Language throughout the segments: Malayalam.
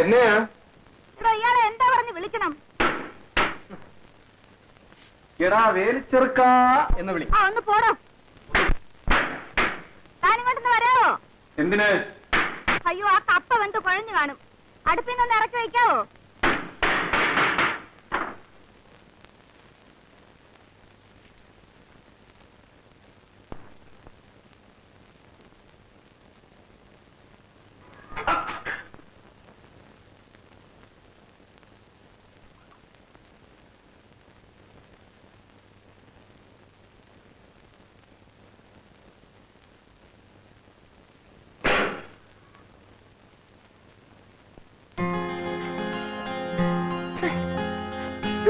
എന്നെയാ? ഇയാളെ എന്താ പറഞ്ഞ് വിളിക്കണം? എടാ വേലിച്ചെറുക്ക എന്ന് വിളി. ഒന്ന് പോടോ. താനിങ്ങോട്ടൊന്ന് വരാവോ? എന്തിന്? അയ്യോ, ആ കപ്പ വെന്ത് കുഴഞ്ഞു കാണും. അടുപ്പിൽ നിന്ന് ഇറക്കി വയ്ക്കാവോ?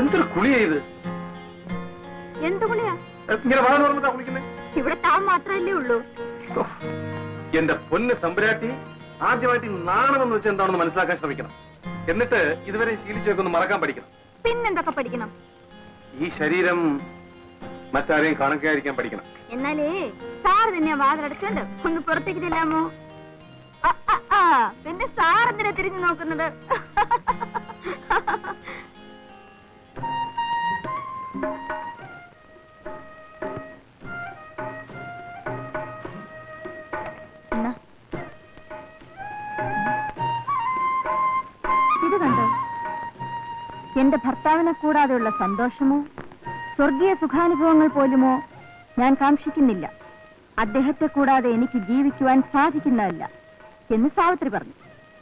എന്തൊരു കുളിയാ ഇത്? എന്ത് കുളിയാ? ഇങ്ങനെ വാ തുറന്നിട്ടാ കുളിക്കുന്നേ? ഇവിടെ താൻ മാത്രമല്ലേ ഉള്ളൂ. എന്റെ പൊന്ന് തമ്പുരാട്ടി, ആദ്യമായിട്ട് നാണമെന്ന് വെച്ചാൽ എന്താണെന്ന് മനസ്സിലാക്കാൻ ശ്രമിക്കണം. എന്നിട്ട് ഇതുവരെ ശീലിച്ചൊക്കെ ഒന്ന് മറക്കാൻ പഠിക്കണം. പിന്നെന്തൊക്കെ പഠിക്കണം? ഈ ശരീരം മറ്റാരെയും കാണാതിരിക്കാൻ പഠിക്കണം. എന്നാലേ സാർ തന്നെ വാതിലടച്ചോണ്ട് ഒന്ന് പുറത്തേക്ക് ചെല്ലാമോ? പിന്നെ സാർ എന്തിനാ തിരിഞ്ഞു നോക്കുന്നത്? ഇത് കണ്ടോ? എന്റെ ഭർത്താവിനെ കൂടാതെയുള്ള സന്തോഷമോ സ്വർഗീയ സുഖാനുഭവങ്ങൾ പോലുമോ ഞാൻ കാക്ഷിക്കുന്നില്ല. അദ്ദേഹത്തെ കൂടാതെ എനിക്ക് ജീവിക്കുവാൻ സാധിക്കുന്നതല്ല എന്ന് സാവിത്രി പറഞ്ഞു.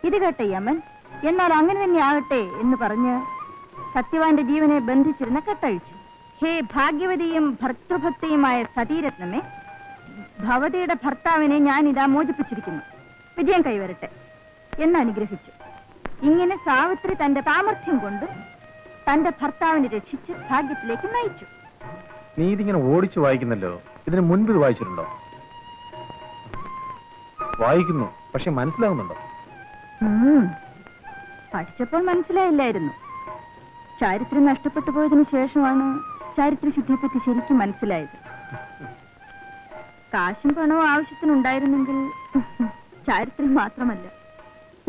ഇത് കേട്ട യമൻ എന്നാൽ അങ്ങനെ തന്നെ ആകട്ടെ എന്ന് പറഞ്ഞ് സത്യവാന്റെ ജീവനെ ബന്ധിച്ചിരുന്ന കെട്ടഴിച്ചു. ഹേ ഭാഗ്യവതിയും ഭർത്തൃഭക്തിയുമായ സതീരത്നമേ, ഭവതിയുടെ ഭർത്താവിനെ ഞാൻ ഇതാ മോചിപ്പിച്ചിരിക്കുന്നു. വിജയം കൈവരട്ടെ എന്ന് അനുഗ്രഹിച്ചു. ഇങ്ങനെ സാവിത്രി തന്റെ സാമർഥ്യം കൊണ്ട് തന്റെ ഭർത്താവിനെ രക്ഷിച്ച് ഭാഗ്യത്തിലേക്ക് നയിച്ചു. നീ ഇതിങ്ങനെ ഓടിച്ചു വായിക്കുന്നല്ലോ, ഇതിന് മുൻപ് ഇത് വായിച്ചിട്ടുണ്ടോ? വായിക്കുന്നു, പക്ഷെ മനസ്സിലാകുന്നുണ്ടോ? പഠിച്ചപ്പോൾ മനസ്സിലായില്ലായിരുന്നു. ചാരിത്രം നഷ്ടപ്പെട്ടു പോയതിനു ശേഷമാണ് ചാരിത്രശുദ്ധിയെപ്പറ്റി ശരിക്കും മനസ്സിലായത്. കാശും പണവും ആവശ്യത്തിനുണ്ടായിരുന്നെങ്കിൽ ചാരിത്രം മാത്രമല്ല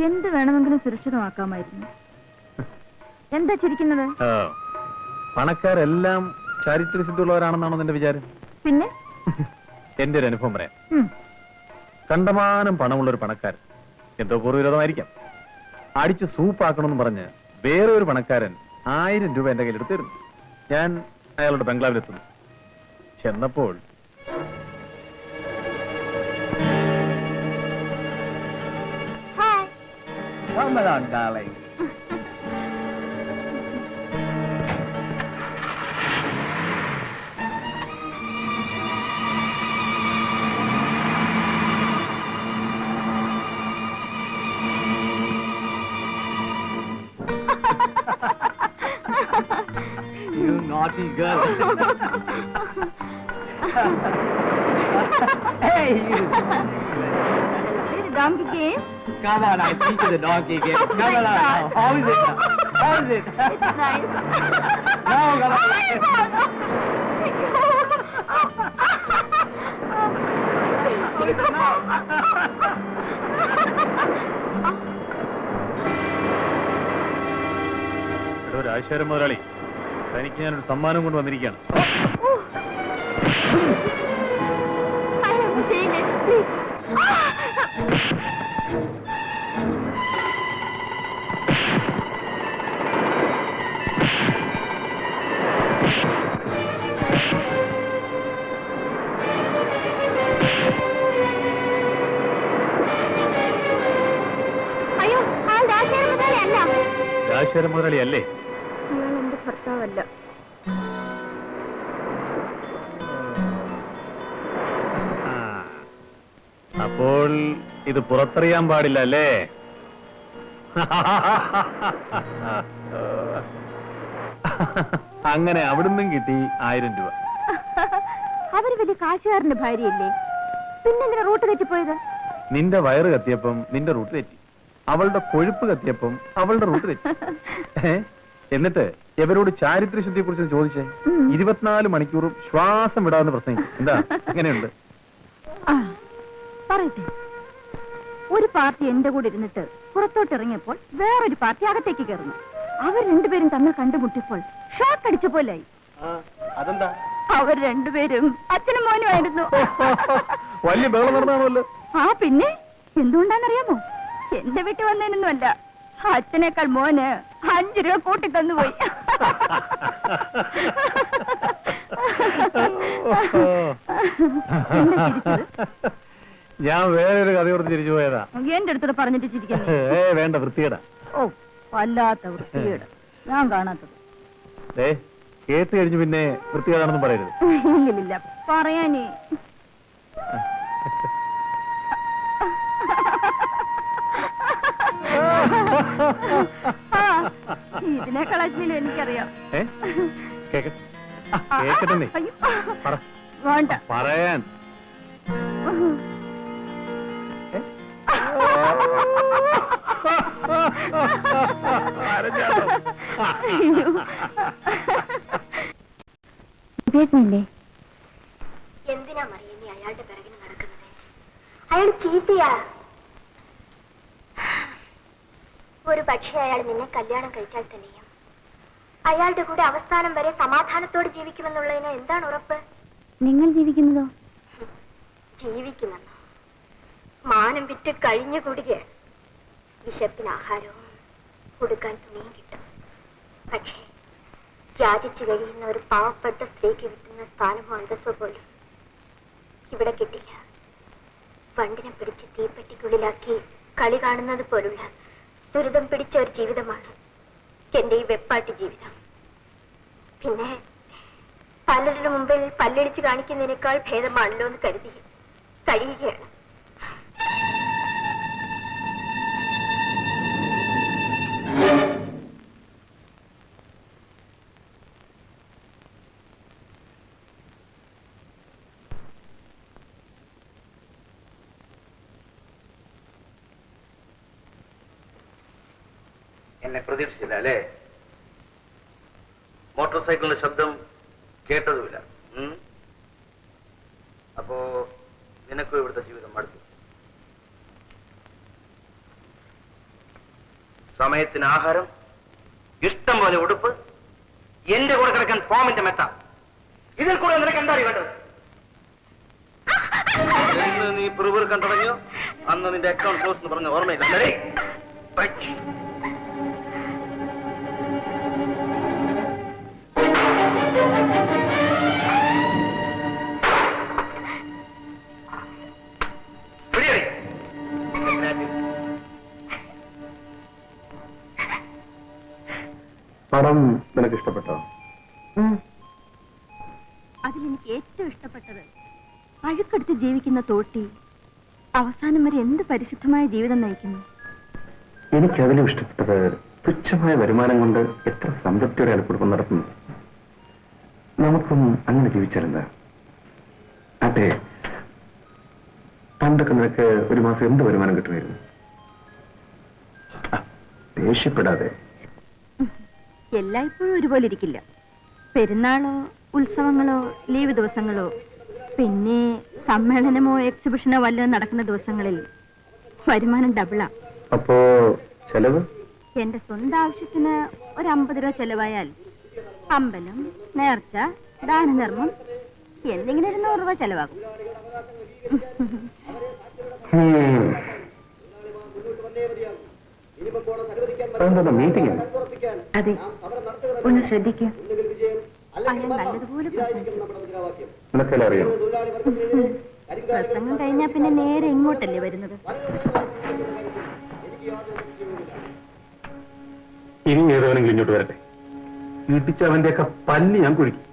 എന്ത് വേണമെങ്കിലും സുരക്ഷിതമാക്കാമായിരുന്നു. എന്താ ചിരിക്കുന്നത്? പണക്കാരെല്ലാം ചാരിത്രശുദ്ധിയുള്ളവരാണെന്നാണോ നിന്റെ വിചാരം? പിന്നെ എന്റെ ഒരു അനുഭവം പറയാം. കണ്ടമാനം പണമുള്ളൊരു പണക്കാരൻ, എന്തോ പൂർവ്വവിരോധമായിരിക്കാം, അടിച്ച് സൂപ്പാക്കണമെന്ന് പറഞ്ഞ് വേറെ ഒരു പണക്കാരൻ 1000 രൂപ എന്റെ കയ്യിലെടുത്തിരുന്നു. ഞാൻ അയാളുടെ ബംഗ്ലാവിലെത്തുന്നു. ചെന്നപ്പോൾ You naughty girl. Hey, you. The donkey game? Come on, I'll teach you the donkey game. Come on now. How is it now? How is it? It's nice. Now, come on. Rajasekharan മുതലാളി, തനിക്ക് ഞാനൊരു സമ്മാനം കൊണ്ട് വന്നിരിക്കുകയാണ്. രാജശേഖരൻ മുതലാളി അല്ലേ? അയാൾ എന്റെ ഭർത്താവല്ല. അപ്പോൾ ഇത് പുറത്തറിയാൻ പാടില്ല അല്ലേ? അങ്ങനെ അവിടുന്നും കിട്ടി 1000 രൂപ. അവര് വലിയ കാശുകാരന്റെ ഭാര്യയല്ലേ, പിന്നെന്തിനാ റൂട്ട് തെറ്റിപ്പോയത്? നിന്റെ വയറ് കത്തിയപ്പം നിന്റെ റൂട്ട് തെറ്റി, അവളുടെ കൊഴുപ്പ് കത്തിയപ്പം അവളുടെ റൂട്ട് തെറ്റി. എന്നിട്ട് ഇവരോട് ചാരിത്രശുദ്ധിയെ കുറിച്ച് ചോദിച്ചേ, 24 മണിക്കൂറും ശ്വാസം വിടാവുന്ന പ്രശ്നം എന്താ? എങ്ങനെയുണ്ട് പറയട്ടെ. ഒരു പാർട്ടി എന്റെ കൂടെ ഇരുന്നിട്ട് പുറത്തോട്ടിറങ്ങിയപ്പോൾ വേറൊരു പാർട്ടി അകത്തേക്ക് കയറുന്നു. അവർ രണ്ടുപേരും തമ്മിൽ കണ്ടുമുട്ടിയപ്പോൾ ഷോക്ക് അടിച്ച പോലായി. അതെന്താ? അവർ രണ്ടുപേരും അച്ഛനും മോനുമായിരുന്നു. വലിയ ബഹളം നടന്നാണല്ലോ. ആ പിന്നെ എന്തുകൊണ്ടാണെന്നറിയാമോ? എന്റെ വീട്ടിൽ വന്നതിനൊന്നുമല്ല, അച്ഛനേക്കാൾ മോന് 5 രൂപ കൂട്ടി തന്നുപോയി. ഞാൻ വേറൊരു കഥയോട് തിരിച്ചു പോയതാ. എന്റെ അടുത്തോട് പറഞ്ഞിട്ട് ചിരിക്കുന്നു. വേണ്ട, വൃത്തികേടാ. ഓ, വല്ലാത്ത വൃത്തികേട്. ഞാൻ കാണാത്തത്. കേട്ട് കഴിഞ്ഞു പിന്നെ വൃത്തികേടാണെന്നും പറയരുത്. ഇല്ലില്ല, പറയാനേ. ഇതിനേക്കാൾ അശ്ലീലം എനിക്കറിയാം. കേക്കട്ടെ. വേണ്ട പറയാൻ. എന്തിനാ മറിയുന്നേ അയാളുടെ പിറകിന് നടക്കുന്നത്? അയാൾ ചീത്തയാ. ഒരു പക്ഷേ അയാൾ നിന്നെ കല്യാണം കഴിച്ചാൽ തന്നെയും അയാളുടെ കൂടെ അവസാനം വരെ സമാധാനത്തോടെ ജീവിക്കുമെന്നുള്ളതിന് എന്താണ് ഉറപ്പ്? നിങ്ങൾ ജീവിക്കുന്നതോ? ജീവിക്കുമെന്നോ? മാനം വിറ്റ് കഴിഞ്ഞുകൂടുകയാണ്. വിശപ്പിന് ആഹാരവും കൊടുക്കാൻ തുണിയും കിട്ടും. പക്ഷേ യാചിച്ചു കഴിയുന്ന ഒരു പാവപ്പെട്ട സ്ത്രീക്ക് കിട്ടുന്ന സ്ഥാനമോ അന്തസ്സോ പോലും ഇവിടെ കിട്ടില്ല. വണ്ടിനെ പിടിച്ച് തീപ്പെട്ടിക്കുള്ളിലാക്കി കളി കാണുന്നത് പോലുള്ള ദുരിതം പിടിച്ച ഒരു ജീവിതമാണ് എന്റെ ഈ വെപ്പാട്ടി ജീവിതം. പിന്നെ പലരുടെ മുമ്പിൽ പല്ലടിച്ച് കാണിക്കുന്നതിനേക്കാൾ ഭേദമാണല്ലോ എന്ന് കരുതി കഴിയുകയാണ്. എന്നെ പ്രതീക്ഷിച്ചില്ല അല്ലേ? മോട്ടോർ സൈക്കിളിന്റെ ശബ്ദം കേട്ടതുമില്ല. അപ്പോ നിനക്കും ഇവിടുത്തെ ജീവിതം മടുത്തു. സമയത്തിന് ആഹാരം, ഇഷ്ടം പോലെ ഉടുപ്പ്, എന്റെ കൂടെ കിടക്കാൻ ഫോമിന്റെ മെത്ത, ഇതിൽ കൂടെ നിനക്ക് എന്താ വേണ്ടത്? എന്ന് നീ പിറുപിറുക്കാൻ തുടങ്ങിയോ അന്ന് നിന്റെ അക്കൗണ്ട് ക്ലോസ് എന്ന് പറഞ്ഞ ഓർമ്മയില്ലേ? പടം നിനക്ക് ഇഷ്ടപ്പെട്ടോ? അതിലെനിക്ക് ഏറ്റവും ഇഷ്ടപ്പെട്ടത് അഴുക്കെടുത്ത് ജീവിക്കുന്ന തോട്ടി അവസാനം വരെ എന്ത് പരിശുദ്ധമായ ജീവിതം നയിക്കുന്നു. എനിക്കതിലും ഇഷ്ടപ്പെട്ടത് തുച്ഛമായ വരുമാനം കൊണ്ട് എത്ര സംതൃപ്തിയോടെ അയാൾ കുടുംബം നടത്തുന്നു. നമുക്കും അങ്ങനെ ജീവിച്ചാലെന്താ? അതെ, പണ്ടൊക്കെ നിനക്ക് ഒരു മാസം എന്ത് വരുമാനം കിട്ടുമായിരുന്നു? ദേഷ്യപ്പെടാതെ. എല്ലായ്പ്പോഴും ഒരുപോലെ ഇരിക്കില്ല. പെരുന്നാളോ ഉത്സവങ്ങളോ ലീവ് ദിവസങ്ങളോ പിന്നെ സമ്മേളനമോ എക്സിബിഷനോ വല്ലതും നടക്കുന്ന ദിവസങ്ങളിൽ വരുമാനം ഡബിളാ. അപ്പോ ചെലവ്? എന്റെ സ്വന്തം ആവശ്യത്തിന് ഒരു 50 രൂപ ചെലവായാൽ അമ്പലം, നേർച്ച, ദാനധർമ്മം എന്തെങ്കിലും ഒരു 100 രൂപ ചെലവാകും. മീറ്റിംഗ്? അതെ, ഒന്ന് ശ്രദ്ധിക്കുക. അയാൾ നല്ലതുപോലെ നിനക്കെല്ലാം അറിയാം. പ്രസംഗം കഴിഞ്ഞാൽ പിന്നെ നേരെ ഇങ്ങോട്ടല്ലേ വരുന്നത്. ഇനി ഏതവനെങ്കിലും ഇങ്ങോട്ട് വരട്ടെ, ഇടിച്ചവന്റെയൊക്കെ പല്ല് ഞാൻ കുഴിക്കും.